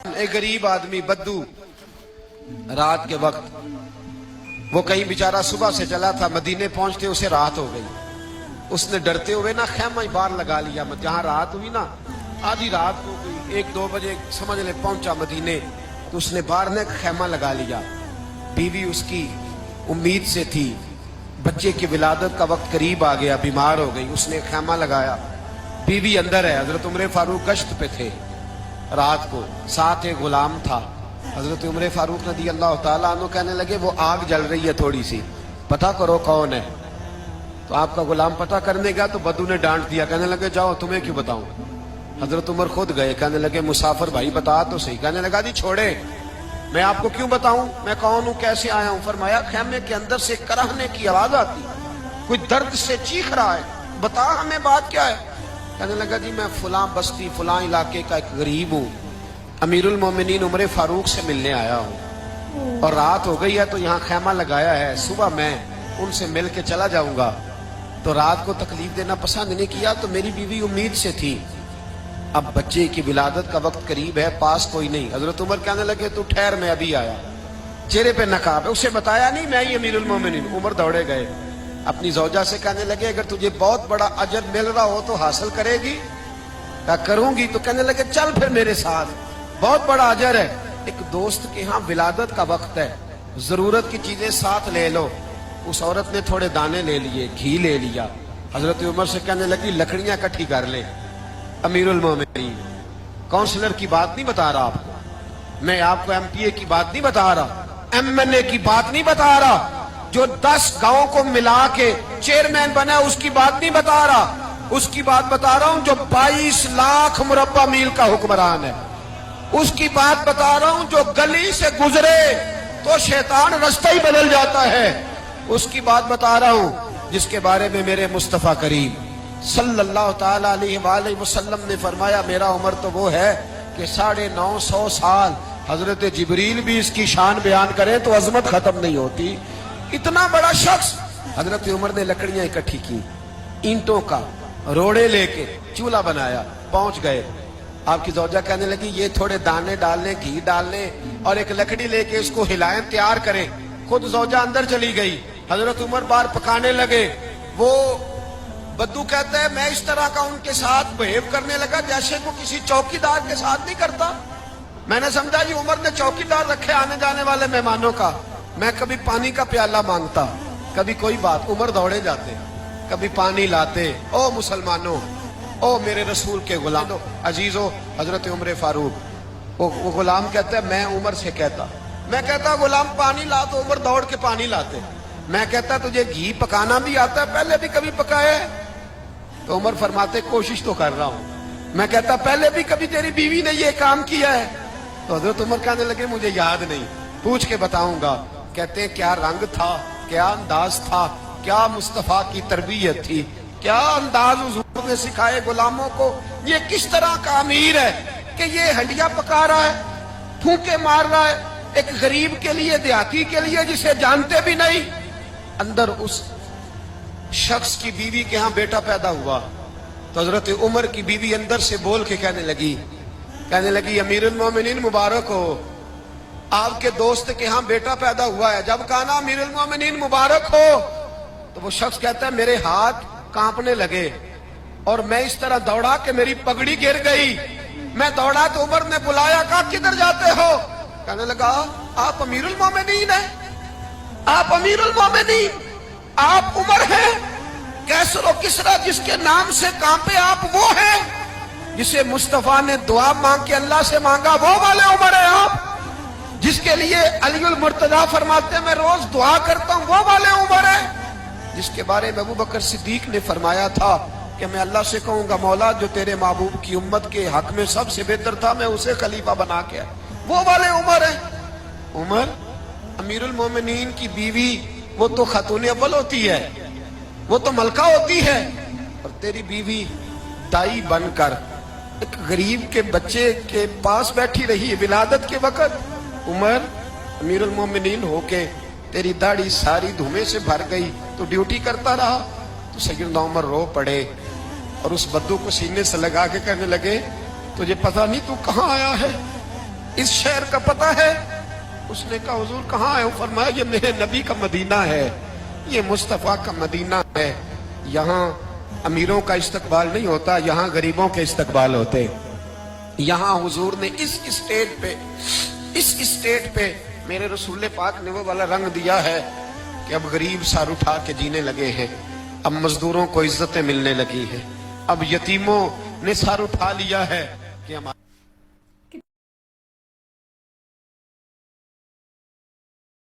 ایک غریب آدمی بدو رات کے وقت وہ کہیں بیچارہ صبح سے چلا تھا، مدینے پہنچتے اسے رات ہو گئی. اس نے ڈرتے ہوئے نا خیمہ باہر لگا لیا. جہاں رات ہوئی نا آدھی رات ہو گئی، 1-2 بجے سمجھ لے پہنچا مدینے، تو اس نے باہر نے خیمہ لگا لیا. بیوی اس کی امید سے تھی، بچے کی ولادت کا وقت قریب آ گیا، بیمار ہو گئی. اس نے خیمہ لگایا، بیوی اندر ہے. حضرت عمر فاروق گشت پہ تھے رات کو، ساتھ ایک غلام تھا. حضرت عمر فاروق رضی اللہ تعالیٰ عنہ کہنے لگے وہ آگ جل رہی ہے تھوڑی سی، پتہ کرو کون ہے. تو آپ کا غلام پتہ کرنے گا تو بدو نے ڈانٹ دیا، کہنے لگے جاؤ تمہیں کیوں بتاؤں. حضرت عمر خود گئے، کہنے لگے مسافر بھائی بتا تو صحیح. کہنے لگا جی چھوڑے، میں آپ کو کیوں بتاؤں میں کون ہوں، کیسے آیا ہوں. فرمایا خیمے کے اندر سے کرہنے کی آواز آتی، کوئی درد سے چیخ رہا ہے، بتا ہمیں بات کیا ہے. کہنے لگا جی میں فلاں بستی فلاں علاقے کا ایک غریب ہوں، امیر المومنین عمر فاروق سے ملنے آیا ہوں، اور رات ہو گئی ہے تو یہاں خیمہ لگایا ہے، صبح میں ان سے مل کے چلا جاؤں گا. تو رات کو تکلیف دینا پسند نہیں کیا، تو میری بیوی امید سے تھی، اب بچے کی ولادت کا وقت قریب ہے، پاس کوئی نہیں. حضرت عمر کہنے لگے تو ٹھہر میں ابھی آیا. چہرے پہ نقاب ہے، اسے بتایا نہیں میں ہی امیر المومنین. عمر دوڑے گئے، اپنی زوجہ سے کہنے لگے اگر تجھے بہت بڑا اجر مل رہا ہو تو حاصل کرے گی. کہا کروں گی. تو کہنے لگے چل پھر میرے ساتھ، بہت بڑا اجر ہے. ایک دوست کے ہاں ولادت کا وقت ہے، ضرورت کی چیزیں ساتھ لے لو. اس عورت نے تھوڑے دانے لے لیے، گھی لے لیا. حضرت عمر سے کہنے لگی لکڑیاں اکٹھی کر لے. امیر المومنین کونسلر کی بات نہیں بتا رہا آپ کو، میں آپ کو ایم پی اے کی بات نہیں بتا رہا، ایم این اے کی بات نہیں بتا رہا، جو 10 گاؤں کو ملا کے چیئرمین بنا اس کی بات نہیں بتا رہا. اس کی بات بتا رہا ہوں جو 22 لاکھ مربع میل کا حکمران ہے. اس کی بات بتا رہا ہوں جو گلی سے گزرے تو شیطان رستہ ہی بدل جاتا ہے. اس کی بات بتا رہا ہوں جس کے بارے میں میرے مصطفیٰ کریم صلی اللہ تعالیٰ علیہ وآلہ وسلم نے فرمایا میرا عمر تو وہ ہے کہ 950 سال حضرت جبریل بھی اس کی شان بیان کریں تو عظمت ختم نہیں ہوتی. اتنا بڑا شخص. حضرت عمر نے لکڑیاں اکٹھی کی، اینٹوں کا روڑے لے کے چولہا بنایا، پہنچ گئے. آپ کی زوجہ کہنے لگی یہ تھوڑے دانے ڈالنے، گھی ڈالنے اور ایک لکڑی لے کے اس کو ہلائیں، تیار کریں. خود زوجہ اندر چلی گئی. حضرت عمر بار پکانے لگے. وہ بدو کہتا ہے میں اس طرح کا ان کے ساتھ بہیو کرنے لگا جیسے وہ کسی چوکیدار کے ساتھ نہیں کرتا. میں نے سمجھا جی عمر نے چوکیدار رکھے آنے جانے والے مہمانوں کا. میں کبھی پانی کا پیالہ مانگتا، کبھی کوئی بات، عمر دوڑے جاتے، کبھی پانی لاتے. او مسلمانوں، او میرے رسول کے غلاموں عزیزو. حضرت عمر فاروق وہ غلام کہتا ہے میں عمر سے کہتا، میں کہتا غلام پانی لا تو عمر دوڑ کے پانی لاتے. میں کہتا تجھے گھی پکانا بھی آتا ہے، پہلے بھی کبھی پکایا ہے؟ تو عمر فرماتے کوشش تو کر رہا ہوں. میں کہتا پہلے بھی کبھی تیری بیوی نے یہ کام کیا ہے؟ تو حضرت عمر کہنے لگے مجھے یاد نہیں، پوچھ کے بتاؤں گا. کہتے کیا رنگ تھا، کیا انداز تھا، کیا مصطفیٰ کی تربیت تھی، کیا انداز حضور نے سکھائے غلاموں کو. یہ کس طرح کا امیر ہے کہ یہ ہنڈیا پکا رہا ہے، پھونکے مار رہا ہے ایک غریب کے لیے، دیہاتی کے لیے جسے جانتے بھی نہیں. اندر اس شخص کی بیوی کے ہاں بیٹا پیدا ہوا تو حضرت عمر کی بیوی اندر سے بول کے کہنے لگی امیر المومنین مبارک ہو، آپ کے دوست کے ہاں بیٹا پیدا ہوا ہے. جب کہا نا امیر المومنین مبارک ہو تو وہ شخص کہتا ہے میرے ہاتھ کانپنے لگے اور میں اس طرح دوڑا کہ میری پگڑی گر گئی. میں دوڑا تو عمر نے بلایا، کہا کدھر جاتے ہو؟ کہنے لگا آپ امیر المومنین ہیں، آپ امیر المومنین، آپ عمر ہیں. کیسر و کسرا جس کے نام سے کانپے آپ وہ ہیں جسے مصطفیٰ نے دعا مانگ کے اللہ سے مانگا، وہ والے عمر ہیں آپ. جس کے لیے علی المرتضیٰ فرماتے ہیں میں روز دعا کرتا ہوں، وہ والے عمر ہیں. جس کے بارے میں ابو بکر صدیق نے فرمایا تھا کہ میں اللہ سے کہوں گا مولا جو تیرے محبوب کی امت کے حق میں سب سے بہتر تھا میں اسے خلیفہ بنا کے، وہ والے عمر ہیں. عمر امیر المومنین کی بیوی وہ تو خاتون اول ہوتی ہے، وہ تو ملکہ ہوتی ہے، اور تیری بیوی دائی بن کر ایک غریب کے بچے کے پاس بیٹھی رہی ولادت کے وقت. عمر امیر المومنین ہو کے تیری داڑھی ساری دھومے سے بھر گئی تو ڈیوٹی کرتا رہا. تو سیدنا عمر رو پڑے اور اس بدو کو سینے سے لگا کے کہنے لگے تجھے پتہ نہیں تو کہاں آیا ہے؟ اس شہر کا پتہ ہے؟ اس نے کہا حضور کہاں ہے؟ وہ فرمایا یہ میرے نبی کا مدینہ ہے، یہ مصطفیٰ کا مدینہ ہے، یہاں امیروں کا استقبال نہیں ہوتا، یہاں غریبوں کے استقبال ہوتے۔ یہاں حضور نے اس اسٹیٹ پہ میرے رسول پاک نے وہ والا رنگ دیا ہے کہ اب غریب سر اٹھا کے جینے لگے ہیں، اب مزدوروں کو عزتیں ملنے لگی ہیں، اب یتیموں نے سر اٹھا لیا ہے کہ ہمارے